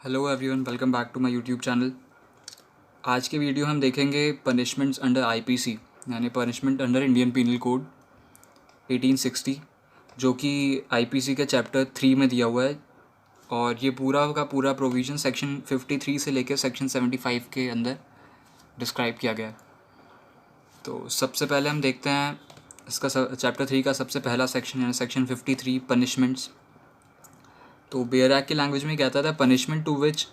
Hello everyone, welcome back to my YouTube channel. आज के video हम देखेंगे पनिशमेंट्स अंडर आईपीसी, यानी punishment under Indian penal code 1860, जो कि आईपीसी के चैप्टर 3 में दिया हुआ है। और ये पूरा का पूरा प्रोविज़न सेक्शन 53 से लेकर सेक्शन 75 के अंदर डिस्क्राइब किया गया है। तो सबसे पहले हम देखते हैं इसका चैप्टर 3 का सबसे पहला सेक्शन, यानी सेक्शन 53 पनिशमेंट्स। तो बेयर एक्ट की लैंग्वेज में कहता था, punishment to which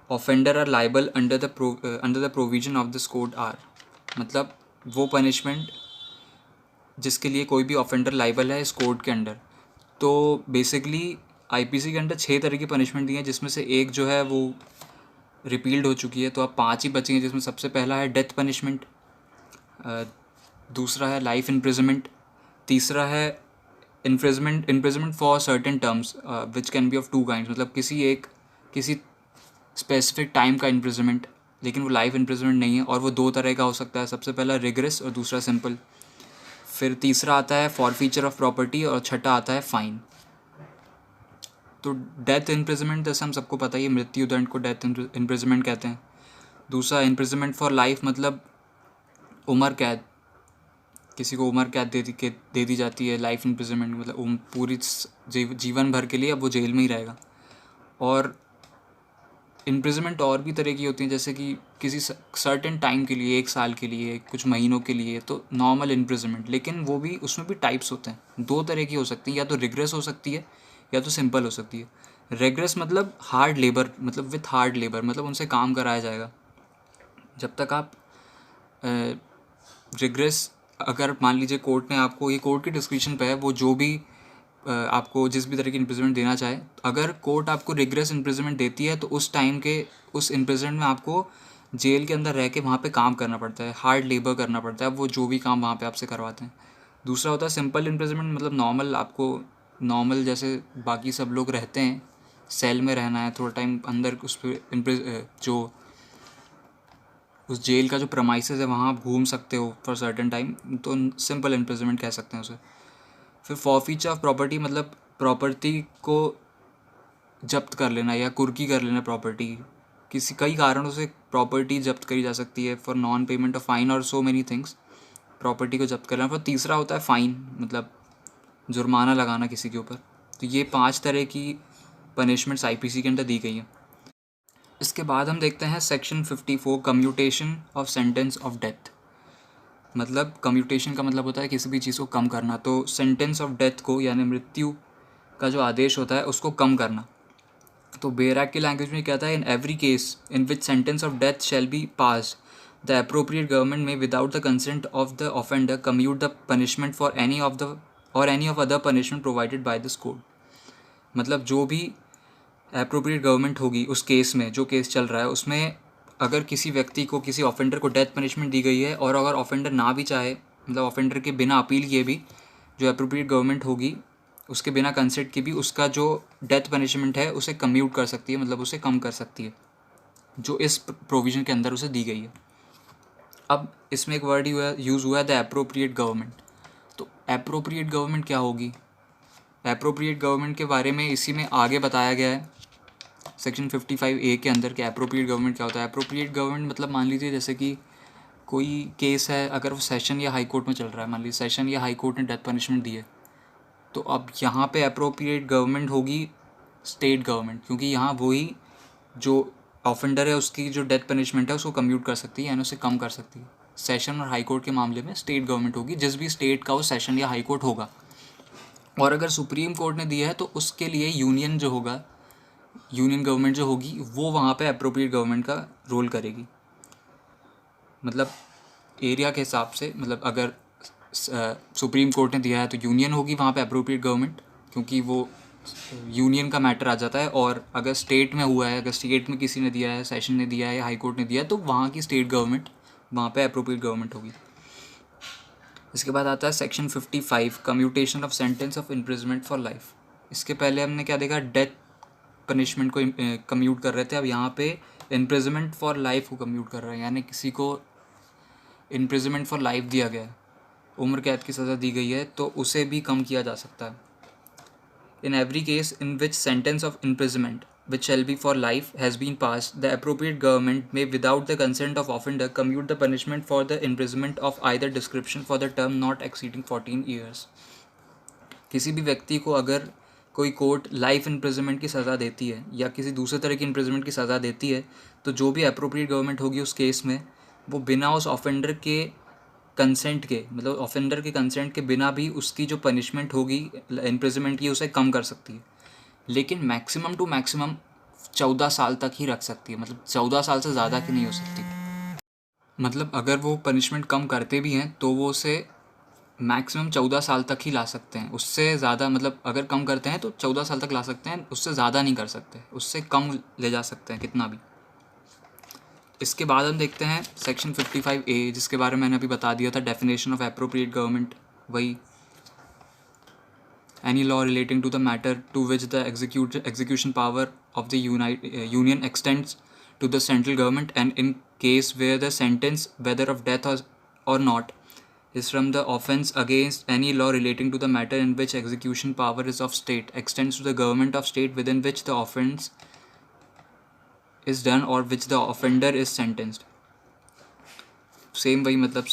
offender are liable under the provision of this code are. मतलब वो पनिशमेंट जिसके लिए कोई भी ऑफेंडर लाइबल है इस कोड के अंडर। तो बेसिकली आईपीसी के अंडर 6 तरह की पनिशमेंट दी है, जिसमें से एक जो है वो रिपील्ड हो चुकी है, तो अब 5 ही बची हैं, जिसमें सबसे पहला है डेथ पनिशमेंट, दूसरा है लाइफ इम्प्रिजनमेंट, तीसरा है imprisonment for certain terms which can be of 2 kinds. मतलब किसी स्पेसिफिक टाइम का इम्प्रिजनमेंट, लेकिन वो लाइफ इम्प्रिजनमेंट नहीं है, और वो 2 तरह का हो सकता है। सबसे पहला रिग्रेस और दूसरा सिंपल। फिर तीसरा आता है फॉरफीचर ऑफ प्रॉपर्टी और छठा आता है फाइन। तो डेथ इम्प्रिजनमेंट जैसे हम सबको पता ही है, मृत्यु दंड को डेथ इम्प्रिजनमेंट कहते हैं। दूसरा इम्प्रिजनमेंट फॉर लाइफ, मतलब उम्र कैद, किसी को उम्र कैद दे दी जाती है। लाइफ इम्प्रिजनमेंट मतलब पूरी जीवन भर के लिए अब वो जेल में ही रहेगा। और इम्प्रिजनमेंट और भी तरह की होती हैं, जैसे कि किसी सर्टेन टाइम के लिए, 1 साल के लिए, कुछ महीनों के लिए, तो नॉर्मल इम्प्रिजनमेंट। लेकिन वो भी, उसमें भी टाइप्स होते हैं, 2 तरह की हो सकती हैं, या तो रिग्रेस हो सकती है या तो सिंपल हो सकती है। रिग्रेस मतलब हार्ड लेबर, मतलब विथ हार्ड लेबर, मतलब उनसे काम कराया जाएगा। जब तक आप रिग्रेस, अगर मान लीजिए कोर्ट ने आपको, ये कोर्ट की डिस्क्रिप्शन पे है, वो जो भी आपको जिस भी तरह की इम्प्रिजनमेंट देना चाहे, अगर कोर्ट आपको रिग्रेस इम्प्रिजनमेंट देती है तो उस टाइम के उस इम्प्रिजनमेंट में आपको जेल के अंदर रह के वहाँ पे काम करना पड़ता है, हार्ड लेबर करना पड़ता है, वो जो भी काम वहाँ पे आपसे करवाते हैं। दूसरा होता है सिंपल इम्प्रिजनमेंट, मतलब नॉर्मल, आपको नॉर्मल जैसे बाकी सब लोग रहते हैं, सेल में रहना है थोड़ा टाइम अंदर, उस पर जो उस जेल का जो प्रमाइसेस है वहाँ आप घूम सकते हो फॉर सर्टेन टाइम, तो सिंपल इम्प्रिजनमेंट कह सकते हैं उसे। फिर फॉरफीचर ऑफ प्रॉपर्टी, मतलब प्रॉपर्टी को जब्त कर लेना या कुर्की कर लेना प्रॉपर्टी। कई कारणों से प्रॉपर्टी जब्त करी जा सकती है, for non payment of fine और सो मेनी थिंग्स, प्रॉपर्टी को जब्त करना। फिर तीसरा होता है फ़ाइन, मतलब जुर्माना लगाना किसी के ऊपर। तो ये 5 तरह की पनिशमेंट्स आईपीसी के अंदर दी गई हैं। इसके बाद हम देखते हैं section 54, commutation of sentence of death. मतलब कम्यूटेशन का मतलब होता है किसी भी चीज़ को कम करना। तो सेंटेंस ऑफ डेथ को, यानी मृत्यु का जो आदेश होता है उसको कम करना। तो बेयर एक्ट की लैंग्वेज में कहता है, in every case in which sentence of death shall be pass, the appropriate government में without the consent of the offender commute the punishment for any of other punishment provided by this code. मतलब जो भी appropriate government होगी उस case में, जो case चल रहा है उसमें, अगर किसी व्यक्ति को, किसी ऑफेंडर को डेथ पनिशमेंट दी गई है, और अगर ऑफेंडर ना भी चाहे, मतलब ऑफेंडर के बिना अपील किए भी, जो अप्रोप्रिएट गवर्नमेंट होगी उसके बिना कंसेंट के भी उसका जो डेथ पनिशमेंट है उसे कम्यूट कर सकती है, मतलब उसे कम कर सकती है, जो इस प्रोविज़न के अंदर उसे दी गई है। अब इसमें एक वर्ड यूज़ हुआ है, द अप्रोप्रिएट गवर्नमेंट। तो अप्रोप्रिएट गवर्नमेंट क्या होगी? अप्रोप्रिएट गवर्नमेंट के बारे में इसी में आगे बताया गया है सेक्शन 55A के अंदर, कि अप्रोप्रिएट गवर्नमेंट क्या होता है। अप्रोप्रिएट गवर्नमेंट मतलब, मान लीजिए जैसे कि कोई केस है, अगर वो सेशन या हाई कोर्ट में चल रहा है, मान लीजिए सेशन या हाई कोर्ट ने डेथ पनिशमेंट दी है, तो अब यहाँ पे अप्रोप्रिएट गवर्नमेंट होगी स्टेट गवर्नमेंट, क्योंकि यहाँ वही जो ऑफेंडर है उसकी जो डेथ पनिशमेंट है उसको कम्यूट कर सकती है, यानी उसे कम कर सकती है। सेशन और हाई कोर्ट के मामले में स्टेट गवर्नमेंट होगी, जिस भी स्टेट का वो सेशन या हाई कोर्ट होगा। और अगर सुप्रीम कोर्ट ने दिया है तो उसके लिए यूनियन जो होगा, यूनियन गवर्नमेंट जो होगी, वो वहाँ पे अप्रोप्रिएट गवर्नमेंट का रोल करेगी। मतलब एरिया के हिसाब से, मतलब अगर सुप्रीम कोर्ट ने दिया है तो यूनियन होगी वहाँ पे अप्रोप्रिएट गवर्नमेंट, क्योंकि वो यूनियन का मैटर आ जाता है। और अगर स्टेट में हुआ है, अगर स्टेट में किसी ने दिया है, सेशन ने दिया है या हाई कोर्ट ने दिया है, तो वहाँ की स्टेट गवर्नमेंट वहाँ पे अप्रोप्रिएट गवर्नमेंट होगी। इसके बाद आता है section 55, commutation of sentence of imprisonment for life. इसके पहले हमने क्या देखा, डेथ पनिशमेंट को कम्यूट कर रहे थे, अब यहाँ पे इम्प्रिजनमेंट फॉर लाइफ को कम्यूट कर रहे हैं, यानी किसी को इम्प्रिजनमेंट फॉर लाइफ दिया गया है, उम्र कैद की सज़ा दी गई है, तो उसे भी कम किया जा सकता है। In every case in which sentence of imprisonment which shall be for life, has been passed, the appropriate government may, without the consent of offender, commute the punishment for the imprisonment of either description for the term not exceeding 14 years. किसी भी व्यक्ति को अगर कोई court life imprisonment की सज़ा देती है या किसी दूसरे तरह की इम्प्रिजनमेंट की सज़ा देती है, तो जो भी अप्रोप्रिएट गवर्नमेंट होगी उस केस में, वो बिना उस ऑफेंडर के कंसेंट के, मतलब ऑफेंडर के कंसेंट के बिना भी उसकी जो पनिशमेंट होगी इम्प्रिजनमेंट की, उसे कम कर सकती है। लेकिन मैक्सिमम टू मैक्सिमम 14 साल तक ही रख सकती है, मतलब 14 साल से ज़्यादा की नहीं हो सकती। मतलब अगर वो पनिशमेंट कम करते भी हैं तो वो उसे मैक्सिमम 14 साल तक ही ला सकते हैं, उससे ज़्यादा, मतलब अगर कम करते हैं तो 14 साल तक ला सकते हैं, उससे ज़्यादा नहीं कर सकते, उससे कम ले जा सकते हैं कितना भी। इसके बाद हम देखते हैं सेक्शन 55A, जिसके बारे में मैंने अभी बता दिया था, डेफिनेशन ऑफ एप्रोप्रिएट गवर्नमेंट। वही any law relating to the matter to which the execution power of the union extends to the central government, and in case where the sentence, whether of death or not, is from the offence against any law relating to the matter in which execution power is of state, extends to the government of state within which the offence is done or which the offender is sentenced. Same वही, मतलब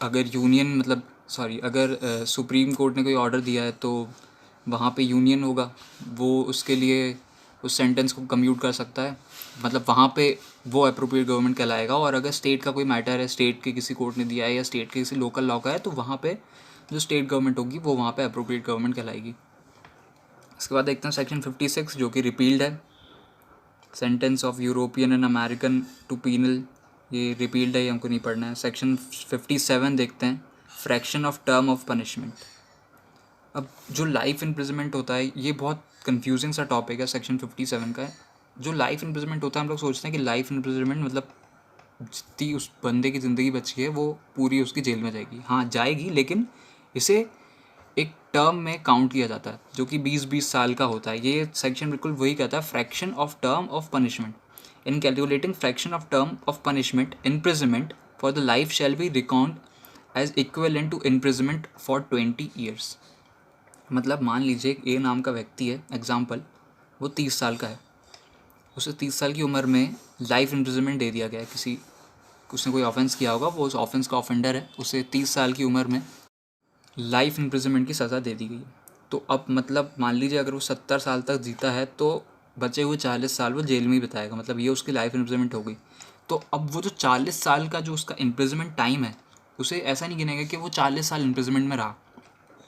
अगर union, मतलब sorry, अगर supreme court ने कोई order दिया है तो वहाँ पे यूनियन होगा, वो उसके लिए उस सेंटेंस को कम्यूट कर सकता है, मतलब वहाँ पे वो अप्रोप्रिएट गवर्नमेंट कहलाएगा। और अगर स्टेट का कोई मैटर है, स्टेट के किसी कोर्ट ने दिया है या स्टेट के किसी लोकल लॉ का है, तो वहाँ पे जो स्टेट गवर्नमेंट होगी वो वहाँ पे अप्रोप्रिएट गवर्नमेंट कहलाएगी। इसके बाद देखते हैं सेक्शन 56, जो कि रिपील्ड है। Sentence of European and American to penal, ये रिपील्ड है, ये हमको नहीं पढ़ना है। सेक्शन 57 देखते हैं, fraction of term of punishment. अब जो लाइफ इम्प्रिजनमेंट होता है, ये बहुत कंफ्यूजिंग सा टॉपिक है सेक्शन 57 का। जो लाइफ इम्प्रिजनमेंट होता है, हम लोग सोचते हैं कि लाइफ इम्प्रिजनमेंट मतलब जितनी उस बंदे की ज़िंदगी बची है वो पूरी उसकी जेल में जाएगी। हाँ जाएगी, लेकिन इसे एक टर्म में काउंट किया जाता है जो कि 20-20 साल का होता है। ये सेक्शन बिल्कुल वही कहता है, fraction of term of punishment. In calculating fraction of term of punishment, imprisonment for the life shall be reckoned as equivalent to imprisonment for 20 years. मतलब मान लीजिए ए नाम का व्यक्ति है, एग्जाम्पल, वो 30 साल का है, उसे 30 साल की उम्र में लाइफ इम्प्रिजनमेंट दे दिया गया है। उसने कोई ऑफेंस किया होगा, वो उस ऑफेंस का ऑफेंडर है, उसे 30 साल की उम्र में लाइफ इम्प्रिजनमेंट की सज़ा दे दी गई। तो अब मतलब मान लीजिए अगर वो 70 साल तक जीता है तो बचे हुए 40 साल वो जेल में ही बिताएगा, मतलब ये उसकी लाइफ इम्प्रिजनमेंट हो गई। तो अब वो जो 40 साल का जो उसका इम्प्रिजनमेंट टाइम है, उसे ऐसा नहीं गिनेगा कि वो 40 साल इम्प्रिजनमेंट में रहा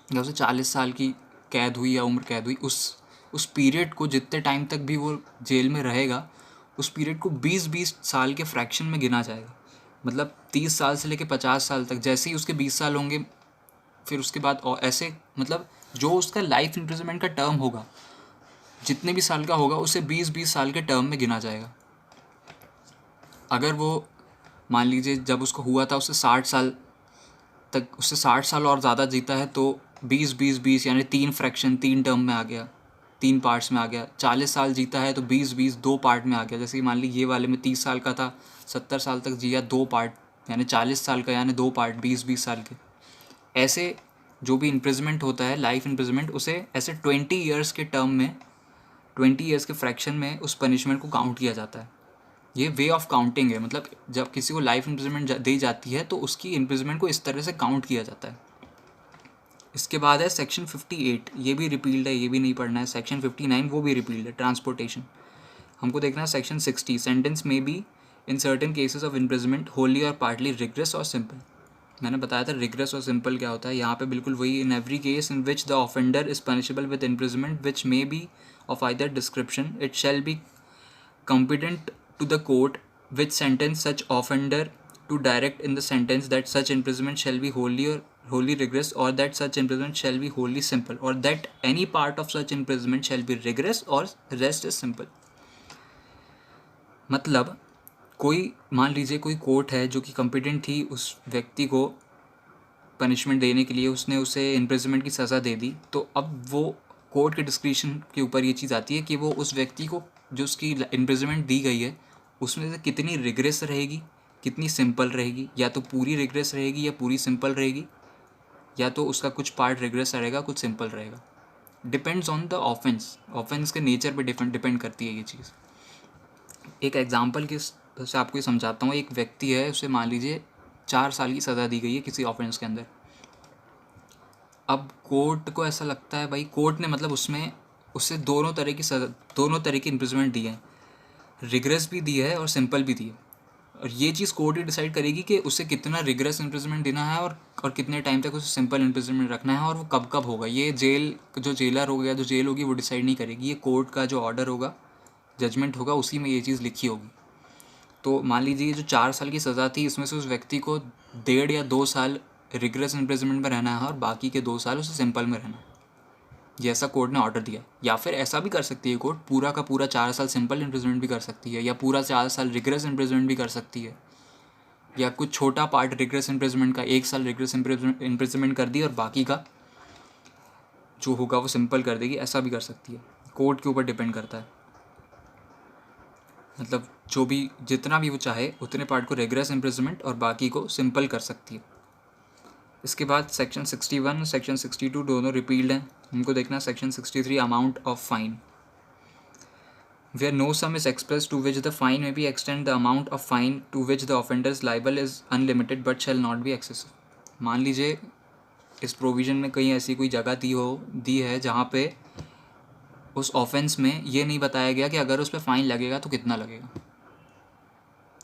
या उसे 40 साल की कैद हुई या उम्र कैद हुई। उस पीरियड को, जितने टाइम तक भी वो जेल में रहेगा, उस पीरियड को 20-20 साल के फ्रैक्शन में गिना जाएगा। मतलब 30 साल से लेकर 50 साल तक, जैसे ही उसके 20 साल होंगे फिर उसके बाद, और ऐसे मतलब जो उसका लाइफ इम्प्रिजनमेंट का टर्म होगा, जितने भी साल का होगा, उसे 20-20 साल के टर्म में गिना जाएगा। अगर वो मान लीजिए जब उसको हुआ था उससे 60 साल तक, उससे 60 साल और ज़्यादा जीता है तो 20-20-20 यानी 3 फ्रैक्शन 3 टर्म में आ गया, 3 पार्ट्स में आ गया। 40 साल जीता है तो 20-20 2 पार्ट में आ गया। जैसे कि मान ली ये वाले में 30 साल का था, 70 साल तक जिया, 2 पार्ट यानी 40 साल का, यानी 2 पार्ट 20-20 साल के। ऐसे जो भी इम्प्रिजमेंट होता है, लाइफ इम्प्रिजमेंट, उसे ऐसे 20 ईयर्स के टर्म में, 20 ईयर्स के फ्रैक्शन में उस पनिशमेंट को काउंट किया जाता है। ये वे ऑफ काउंटिंग है, मतलब जब किसी को लाइफ इम्प्रिजमेंट दी जाती है तो उसकी इम्प्रिजमेंट को इस तरह से काउंट किया जाता है। इसके बाद है सेक्शन 58, ये भी रिपील्ड है, ये भी नहीं पढ़ना है। सेक्शन 59 वो भी रिपील्ड है, ट्रांसपोर्टेशन। हमको देखना है सेक्शन 60, सेंटेंस में be in certain cases of imprisonment Holi और पार्टली रिग्रेस और सिंपल। मैंने बताया था रिग्रेस और सिंपल क्या होता है, यहाँ पे बिल्कुल वही। इन every case in which the offender is punishable with imprisonment which may be of either description, it shall be competent to the court which sentence such offender to direct in the sentence that such imprisonment shall be wholly regress, or that such imprisonment shall be wholly simple, or that any part of such imprisonment shall be regress or rest is simple. मतलब कोई, मान लीजिए कोई court है जो कि competent थी उस व्यक्ति को पनिशमेंट देने के लिए, उसने उसे इम्प्रिजनमेंट की सज़ा दे दी, तो अब वो कोर्ट के डिस्क्रिप्शन के ऊपर ये चीज़ आती है कि वो उस व्यक्ति को जो उसकी इम्प्रिजनमेंट दी गई है उसमें से कितनी रिग्रेस रहेगी, कितनी सिंपल रहेगी, या तो पूरी रिग्रेस रहेगी या पूरी सिंपल रहेगी, या तो उसका कुछ पार्ट रिग्रेस रहेगा, कुछ सिंपल रहेगा। डिपेंड्स ऑन द ऑफेंस के नेचर पे डिपेंड करती है ये चीज़। एक एग्जांपल के से आपको ये समझाता हूँ। एक व्यक्ति है, उसे मान लीजिए 4 साल की सज़ा दी गई है किसी ऑफेंस के अंदर। अब कोर्ट को ऐसा लगता है, भाई कोर्ट ने मतलब उसमें उससे दोनों तरह की इम्प्रिजमेंट दी है, रिग्रेस भी दी है और सिंपल भी दी है। और ये चीज़ कोर्ट ही डिसाइड करेगी कि उसे कितना रिग्रेस इम्प्रिजमेंट देना है और कितने टाइम तक उसे सिंपल इम्प्रिजमेंट रखना है, और वो कब कब होगा। ये जो जेलर होगा या जो जेल होगी वो डिसाइड नहीं करेगी, ये कोर्ट का जो ऑर्डर होगा, जजमेंट होगा, उसी में ये चीज़ लिखी होगी। तो मान लीजिए जो 4 साल की सज़ा थी, इसमें से उस व्यक्ति को 1.5 या 2 साल रिग्रेस इम्प्रिजमेंट में रहना है और बाकी के 2 साल उसे सिंपल में रहना है, जैसा कोर्ट ने ऑर्डर दिया। या फिर ऐसा भी कर सकती है कोर्ट, पूरा का पूरा 4 साल सिंपल इम्प्रिजमेंट भी कर सकती है, या पूरा 4 साल रिग्रेस इम्प्रिजमेंट भी कर सकती है, या कुछ छोटा पार्ट रिग्रेस इम्प्रिजमेंट का 1 साल रिग्रेस इम्प्रिजमेंट कर दी और बाकी का जो होगा वो सिंपल कर देगी। ऐसा भी कर सकती है, कोर्ट के ऊपर डिपेंड करता है। मतलब जो भी जितना भी वो चाहे उतने पार्ट को रिग्रेस इम्प्रिजमेंट और बाकी को सिंपल कर सकती है। इसके बाद सेक्शन 61 सेक्शन 62 दोनों रिपील्ड हैं, उनको देखना। Section 63 amount of fine, where no sum is expressed to which the fine may be extend the amount of fine to which the offender is liable is unlimited but shall not be excessive। मान लीजिए इस provision में कहीं ऐसी कोई जगह दी है जहाँ पे उस ऑफेंस में ये नहीं बताया गया कि अगर उस पर फ़ाइन लगेगा तो कितना लगेगा।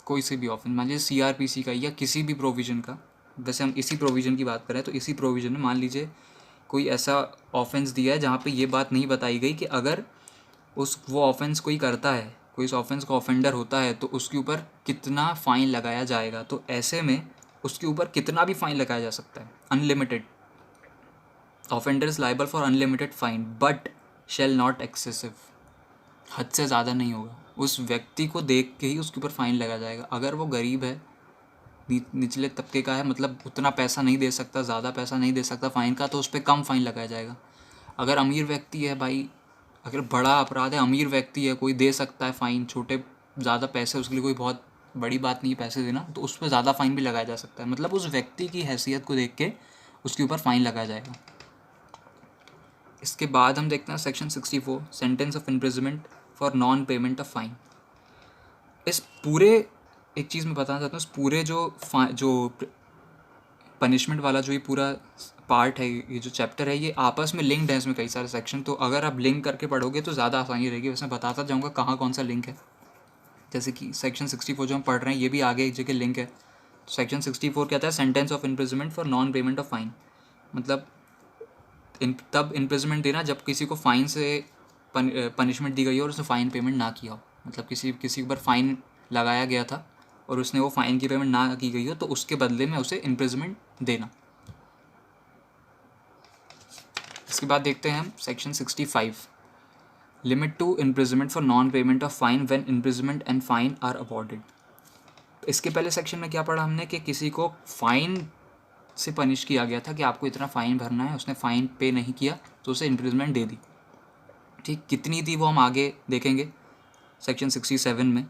कोई से भी ऑफेंस, मान लीजिए CRPC का या किसी भी प्रोविज़न का, वैसे हम इसी प्रोविज़न की बात करें तो इसी प्रोविज़न में मान लीजिए कोई ऐसा ऑफेंस दिया है जहाँ पे ये बात नहीं बताई गई कि अगर वो ऑफेंस कोई करता है, कोई इस ऑफेंस का ऑफेंडर होता है तो उसके ऊपर कितना फ़ाइन लगाया जाएगा। तो ऐसे में उसके ऊपर कितना भी फ़ाइन लगाया जा सकता है, unlimited. Offender is liable for unlimited fine but shall not excessive. हद से ज़्यादा नहीं होगा, उस व्यक्ति को देख के ही उसके ऊपर फ़ाइन लगाया जाएगा। अगर वो गरीब है, निचले तबके का है, मतलब उतना पैसा नहीं दे सकता, ज़्यादा पैसा नहीं दे सकता फ़ाइन का, तो उस पर कम फ़ाइन लगाया जाएगा। अगर अमीर व्यक्ति है भाई, अगर बड़ा अपराध है, अमीर व्यक्ति है, कोई दे सकता है फ़ाइन, छोटे ज़्यादा पैसे उसके लिए कोई बहुत बड़ी बात नहीं है पैसे देना, तो उस पर ज़्यादा फ़ाइन भी लगाया जा सकता है। मतलब उस व्यक्ति की हैसियत को देख के उसके ऊपर फ़ाइन लगाया जाएगा। इसके बाद हम देखते हैं section 64 sentence of imprisonment for non payment of fine. इस पूरे एक चीज़ मैं बताना चाहता हूँ, इस पूरे जो पनिशमेंट वाला जो ये पूरा पार्ट है, ये जो चैप्टर है, ये आपस में लिंक्ड है, इसमें कई सारे सेक्शन। तो अगर आप लिंक करके पढ़ोगे तो ज़्यादा आसानी रहेगी। वैसे मैं बताता जाऊँगा कहाँ कौन सा लिंक है। जैसे कि सेक्शन 64 जो हम पढ़ रहे हैं ये भी आगे एक जगह लिंक है। सेक्शन 64 कहता है sentence of imprisonment for non payment of fine, मतलब तब इम्प्रिजमेंट देना जब किसी को फ़ाइन से पनिशमेंट दी गई हो और उसने फ़ाइन पेमेंट ना किया हो। मतलब किसी के ऊपर फ़ाइन लगाया गया था और उसने वो फ़ाइन की पेमेंट ना की गई हो तो उसके बदले में उसे इम्प्रिजमेंट देना। इसके बाद देखते हैं हम section 65 limit to imprisonment for non payment of fine when imprisonment and fine are awarded. इसके पहले सेक्शन में क्या पढ़ा हमने कि किसी को फ़ाइन से पनिश किया गया था कि आपको इतना फ़ाइन भरना है, उसने फ़ाइन पे नहीं किया तो उसे इम्प्रिजमेंट दे दी। ठीक, कितनी थी वो हम आगे देखेंगे सेक्शन 67 में।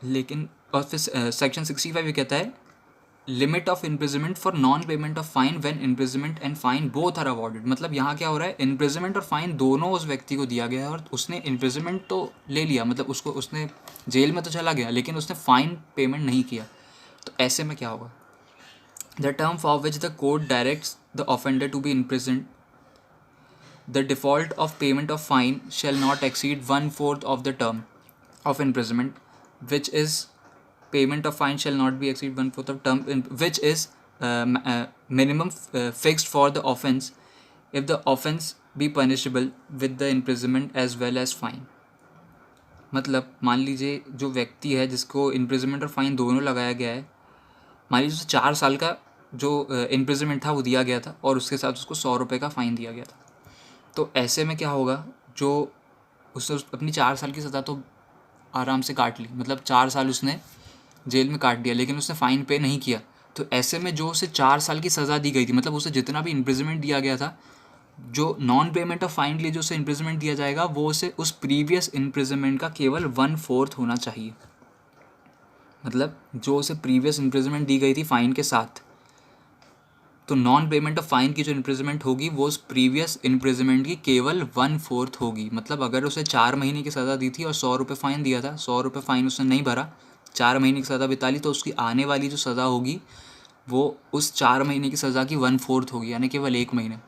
लेकिन और फिर सेक्शन 65 ये कहता है limit of imprisonment for non payment of fine when imprisonment and fine both are awarded. मतलब यहाँ क्या हो रहा है, इम्प्रिजमेंट और फाइन दोनों उस व्यक्ति को दिया गया है और उसने इम्प्रिजमेंट तो ले लिया, मतलब उसने जेल में तो चला गया लेकिन उसने फ़ाइन पेमेंट नहीं किया। तो ऐसे में क्या होगा, the term for which the court directs the offender to be imprisoned, the default of payment of fine shall not exceed 1/4 of the term of imprisonment, which is payment of fine shall not be exceed 1/4 of term, which is minimum fixed for the offence if the offence be punishable with the imprisonment as well as fine। मतलब मान लीजिए जो व्यक्ति है जिसको imprisonment और fine दोनों लगाया गया है, मान लीजिए उसे 4 साल का जो इम्प्रिजमेंट था वो दिया गया था और उसके साथ उसको 100 रुपये का फ़ाइन दिया गया था। तो ऐसे में क्या होगा, जो उसने अपनी 4 साल की सज़ा तो आराम से काट ली, मतलब 4 साल उसने जेल में काट दिया लेकिन उसने फ़ाइन पे नहीं किया। तो ऐसे में जो उसे 4 साल की सज़ा दी गई थी, मतलब उसे जितना भी इम्प्रिजमेंट दिया गया था, जो नॉन पेमेंट ऑफ फाइन के लिए जो उसे इम्प्रिजमेंट दिया जाएगा वो उसे उस प्रीवियस इम्प्रिजमेंट का केवल 1/4 होना चाहिए। मतलब जो उसे प्रीवियस इम्प्रिजमेंट दी गई थी फ़ाइन के साथ, तो नॉन पेमेंट ऑफ फाइन की जो इम्प्रिजमेंट होगी वो उस प्रीवियस इम्प्रिजमेंट की केवल 1/4 होगी। मतलब अगर उसे 4 महीने की सज़ा दी थी और 100 रुपये फ़ाइन दिया था, 100 रुपये फ़ाइन उसने नहीं भरा, 4 महीने की सज़ा बिता ली, तो उसकी आने वाली जो सज़ा होगी वो उस 4 महीने की सज़ा की 1/4 होगी, यानी केवल 1 महीने।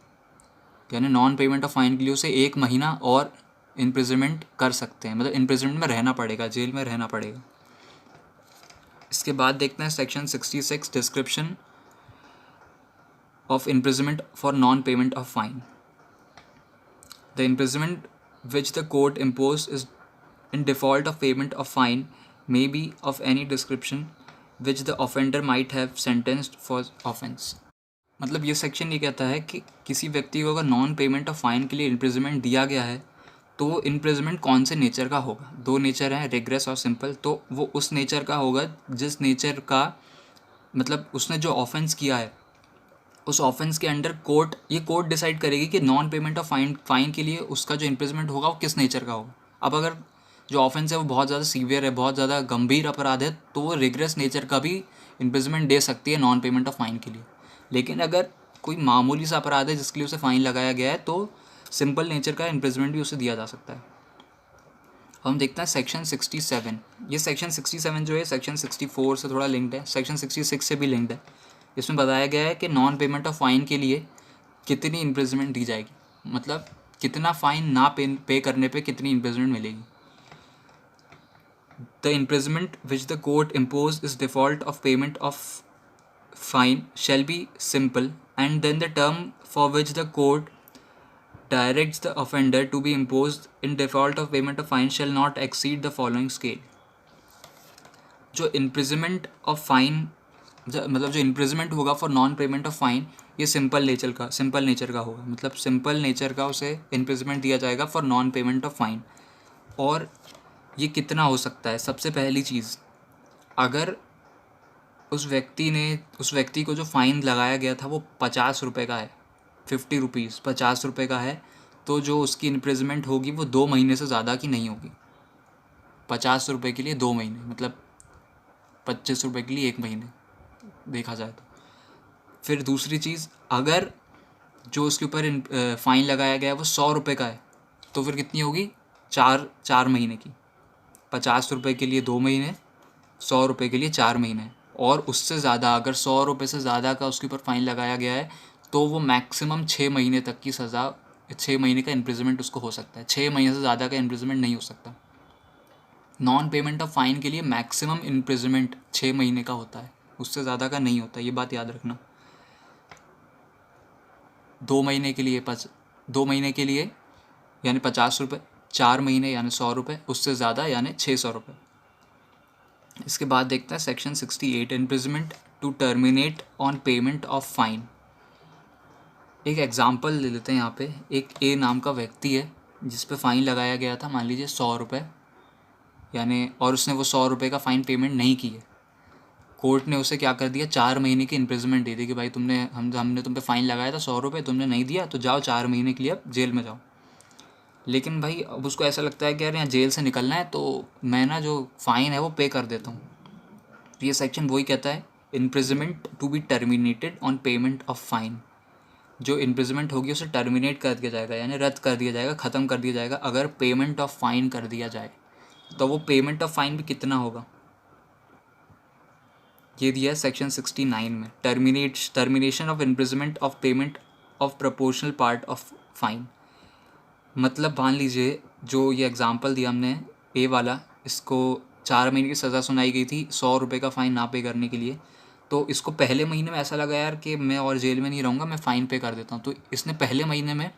यानी नॉन पेमेंट ऑफ फाइन के लिए उसे 1 महीना और इम्प्रिजमेंट कर सकते हैं, मतलब इम्प्रिजमेंट में रहना पड़ेगा, जेल में रहना पड़ेगा। इसके बाद देखते हैं section 66 description of imprisonment for non-payment of fine. The imprisonment which the court imposed is in default of payment of fine may be of any description which the offender might have sentenced for offense. मतलब ये section ये कहता है कि किसी व्यक्ति को अगर नॉन पेमेंट ऑफ फाइन के लिए इम्प्रिजमेंट दिया गया है तो वो इम्प्रिजमेंट कौन से नेचर का होगा। 2 नेचर हैं, रिग्रेस और सिंपल। तो वो उस नेचर का होगा जिस नेचर का मतलब उसने जो ऑफेंस किया है उस ऑफेंस के अंडर कोर्ट डिसाइड करेगी कि नॉन पेमेंट ऑफ फाइन के लिए उसका जो इम्प्रिजमेंट होगा वो किस नेचर का होगा। अब अगर जो ऑफेंस है वो बहुत ज़्यादा सीवियर है, बहुत ज़्यादा गंभीर अपराध है, तो वो रिग्रेस नेचर का भी इम्प्रिजमेंट दे सकती है नॉन पेमेंट ऑफ फाइन के लिए। लेकिन अगर कोई मामूली सा अपराध है जिसके लिए उसे फ़ाइन लगाया गया है तो सिंपल नेचर का इम्प्रिजमेंट भी उसे दिया जा सकता है। हम देखते हैं सेक्शन 67। ये सेक्शन 67 जो है सेक्शन 64 से थोड़ा लिंक्ड है, सेक्शन 66 से भी लिंक्ड है। इसमें बताया गया है कि नॉन पेमेंट ऑफ फाइन के लिए कितनी इम्प्रिजमेंट दी जाएगी, मतलब कितना फ़ाइन ना पे करने पे कितनी इम्प्रिजमेंट मिलेगी। The imprisonment which the court impose is default of payment of fine shall be simple and then the term for which the court directs the offender to be imposed in default of payment of fine shall not exceed the following scale. जो imprisonment of fine मतलब जो imprisonment होगा for non payment of fine ये simple nature का होगा। मतलब simple nature का उसे imprisonment दिया जाएगा for non payment of fine। और ये कितना हो सकता है। सबसे पहली चीज़, अगर उस व्यक्ति को जो फ़ाइन लगाया गया था वो 50 रुपये का है, 50 रुपीज़ 50 रुपये का है, तो जो उसकी इम्प्रिजमेंट होगी वो 2 महीने से ज़्यादा की नहीं होगी। 50 रुपये के लिए 2 महीने, मतलब 25 रुपये के लिए 1 महीने देखा जाए तो। फिर दूसरी चीज़, अगर जो उसके ऊपर फ़ाइन लगाया गया है वो 100 रुपये का है तो फिर कितनी होगी, 4 महीने की। 50 रुपये के लिए 2 महीने, 100 रुपये के लिए 4 महीने। और उससे ज़्यादा अगर 100 रुपये से ज़्यादा का उसके ऊपर फ़ाइन लगाया गया है तो वो मैक्सिमम 6 महीने तक की सज़ा, 6 महीने का इम्प्रिजमेंट उसको हो सकता है। 6 महीने से ज़्यादा का इम्प्रिजमेंट नहीं हो सकता। नॉन पेमेंट ऑफ फाइन के लिए मैक्सिमम इम्प्रिजमेंट 6 महीने का होता है, उससे ज़्यादा का नहीं होता, ये बात याद रखना। 2 महीने के लिए यानी 50 रुपये, 4 महीने यानी 100 रुपये, उससे ज़्यादा यानी 600 रुपये। इसके बाद देखते हैं section 68 imprisonment to terminate on payment of fine. एक एग्ज़ाम्पल ले लेते हैं यहाँ पे। एक ए नाम का व्यक्ति है जिस पे फ़ाइन लगाया गया था, मान लीजिए 100 रुपये, यानी और उसने वो 100 रुपये का फ़ाइन पेमेंट नहीं की है। कोर्ट ने उसे क्या कर दिया, 4 महीने की इम्प्रिजमेंट दे दी कि भाई हमने तुम पे फ़ाइन लगाया था 100 रुपये, तुमने नहीं दिया तो जाओ 4 महीने के लिए अब जेल में जाओ। लेकिन भाई अब उसको ऐसा लगता है कि यार यहाँ जेल से निकलना है तो मैं ना जो फ़ाइन है वो पे कर देता हूँ। तो ये सेक्शन वही कहता है, imprisonment to be terminated on payment of fine. जो इम्प्रिजमेंट होगी उसे टर्मिनेट कर दिया जाएगा, यानी रद्द कर दिया जाएगा, ख़त्म कर दिया जाएगा अगर पेमेंट ऑफ फ़ाइन कर दिया जाए। तो वो पेमेंट ऑफ फ़ाइन भी कितना होगा, ये दिया है सेक्शन 69 में। Termination of imprisonment of payment of proportional part of fine. मतलब मान लीजिए जो ये एग्ज़ाम्पल दिया हमने ए वाला, इसको 4 महीने की सज़ा सुनाई गई थी 100 रुपये का फ़ाइन ना पे करने के लिए। तो इसको पहले महीने में ऐसा लगा यार कि मैं और जेल में नहीं रहूँगा, मैं फ़ाइन पे कर देता हूँ, तो इसने पहले महीने में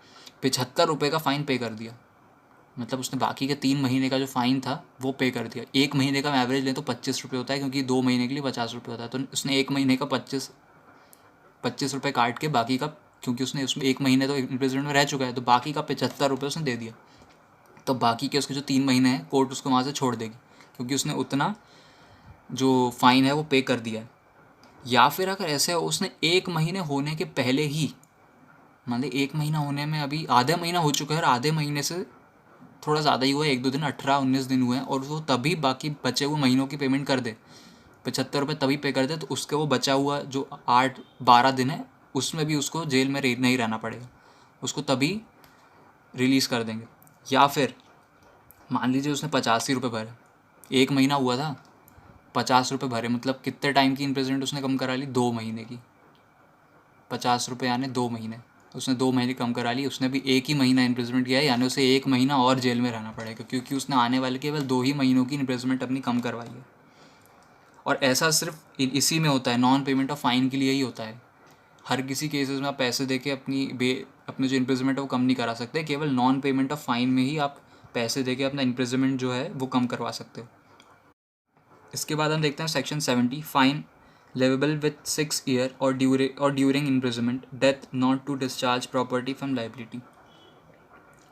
75 रुपये का फ़ाइन पे कर दिया। मतलब उसने बाकी के 3 महीने का जो फ़ाइन था वो पे कर दिया। 1 महीने का एवरेज लें तो 25 रुपये होता है, क्योंकि 2 महीने के लिए 50 रुपये होता है। तो उसने 1 महीने का 25 रुपये काट के बाकी का, क्योंकि उसने उसमें 1 महीने तो इम्प्रिजमेंट में रह चुका है, तो बाकी का 75 रुपये उसने दे दिया। तो बाकी के उसके जो 3 महीने हैं कोर्ट उसको वहाँ से छोड़ देगी, क्योंकि उसने उतना जो फ़ाइन है वो पे कर दिया है। या फिर अगर ऐसे उसने 1 महीने होने के पहले ही, मान ली 1 महीना होने में अभी आधा महीना हो चुका है और आधे महीने से थोड़ा ज़्यादा ही हुआ है, 1-2 दिन, 18-19 दिन हुए हैं, और वो तभी बाकी बचे हुए महीनों की पेमेंट कर दे, 75 रुपये तभी पे कर दे, तो उसके वो बचा हुआ जो 8-12 दिन है उसमें भी उसको जेल में नहीं रहना पड़ेगा, उसको तभी रिलीज़ कर देंगे। या फिर मान लीजिए उसने 85 रुपये भरे, 1 महीना हुआ था, 50 रुपये भरे, मतलब कितने टाइम की इम्प्रिजमेंट उसने कम करा ली, 2 महीने की। 50 रुपये यानी 2 महीने, उसने 2 महीने कम करा ली, उसने भी 1 ही महीना इम्प्रिजमेंट किया है, यानी उसे 1 महीना और जेल में रहना पड़ेगा, क्योंकि उसने आने वाले केवल 2 ही महीनों की इम्प्रिजमेंट अपनी कम करवाई है। और ऐसा सिर्फ इसी में होता है, नॉन पेमेंट ऑफ फाइन के लिए ही होता है। हर किसी केसेस में आप पैसे दे के अपने जो इम्प्रिजमेंट है वो कम नहीं करा सकते, केवल नॉन पेमेंट ऑफ फाइन में ही आप पैसे दे के अपना इम्प्रिजमेंट जो है वो कम करवा सकते हो। इसके बाद हम देखते हैं section 70, fine leviable with 6 year और during imprisonment, death not to discharge property from liability.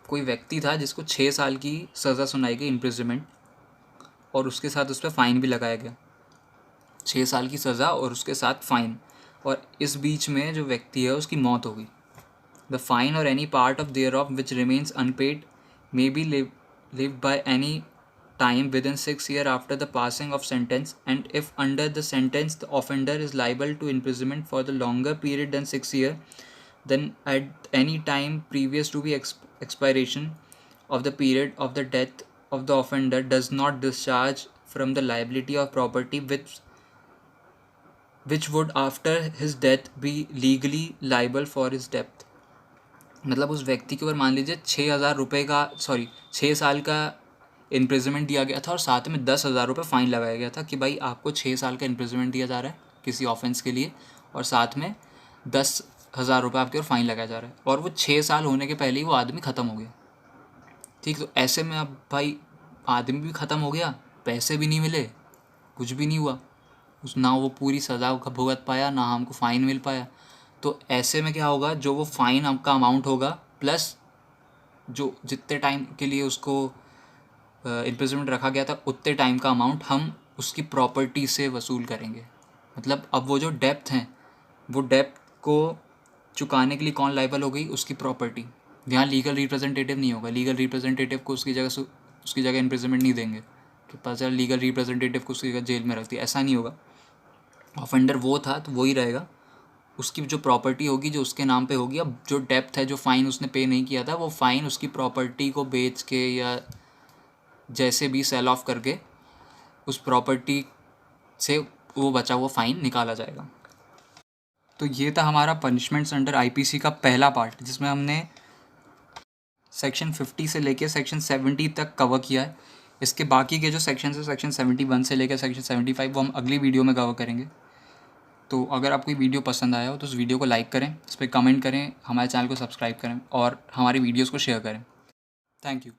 कोई व्यक्ति था जिसको 6 साल की सज़ा सुनाई गई इम्प्रिजमेंट, और उसके साथ उस पर फ़ाइन भी लगाया गया। 6 साल की सज़ा और उसके साथ फ़ाइन, और इस बीच में जो व्यक्ति है उसकी मौत हो गई। द फाइन और any part of thereof which remains unpaid may be levied by any time within 6 years after the passing of sentence, and if under the sentence the offender is liable to imprisonment for the longer period than 6 years, then at any time previous to the expiration of the period of the death of the offender does not discharge from the liability of property which would after his death be legally liable for his debt। मतलब उस व्यक्ति के ऊपर मान लीजिए 6,000 रुपये का 6 साल का इम्प्रिजमेंट दिया गया था, और साथ में 10,000 रुपये फ़ाइन लगाया गया था कि भाई आपको 6 साल का इम्प्रिजमेंट दिया जा रहा है किसी ऑफेंस के लिए, और साथ में 10,000 रुपये आपके ऊपर फ़ाइन लगाया जा रहा है, और वो 6 साल होने के पहले ही वो आदमी ख़त्म हो गया। ठीक, तो ऐसे में अब भाई आदमी भी ख़त्म हो गया, पैसे भी नहीं मिले, कुछ भी नहीं हुआ, ना वो पूरी सज़ा भुगत पाया, ना हमको फ़ाइन मिल पाया। तो ऐसे में क्या होगा, जो वो फ़ाइन आपका अमाउंट होगा प्लस जो जितने टाइम के लिए उसको इम्प्रिजमेंट रखा गया था उतने टाइम का अमाउंट हम उसकी प्रॉपर्टी से वसूल करेंगे। मतलब अब वो जो डेप्थ हैं, वो डेप्थ को चुकाने के लिए कौन लायबल हो गई, उसकी प्रॉपर्टी। यहाँ लीगल रिप्रेजेंटेटिव नहीं होगा, लीगल रिप्रेजेंटेटिव को उसकी जगह इम्प्रिजमेंट नहीं देंगे कि पता चला लीगल रिप्रेजेंटेटिव को उसकी जगह जेल में रख दिया, ऐसा नहीं होगा। ऑफेंडर वो था तो वही रहेगा, उसकी जो प्रॉपर्टी होगी जो उसके नाम पे होगी। अब जो डेप्थ है, जो फ़ाइन उसने पे नहीं किया था, वो फ़ाइन उसकी प्रॉपर्टी को बेच के या जैसे भी सेल ऑफ करके उस प्रॉपर्टी से वो बचा हुआ फ़ाइन निकाला जाएगा। तो ये था हमारा पनिशमेंट्स अंडर आईपीसी का पहला पार्ट, जिसमें हमने सेक्शन 50 से लेके सेक्शन 70 तक कवर किया है। इसके बाकी के जो सेक्शन है, सेक्शन 71 से लेकर सेक्शन 75, वो हम अगली वीडियो में कवर करेंगे। तो अगर आपको ये वीडियो पसंद आया हो तो उस वीडियो को लाइक करें, इस पर कमेंट करें, हमारे चैनल को सब्सक्राइब करें और हमारी वीडियोज़ को शेयर करें। Thank you.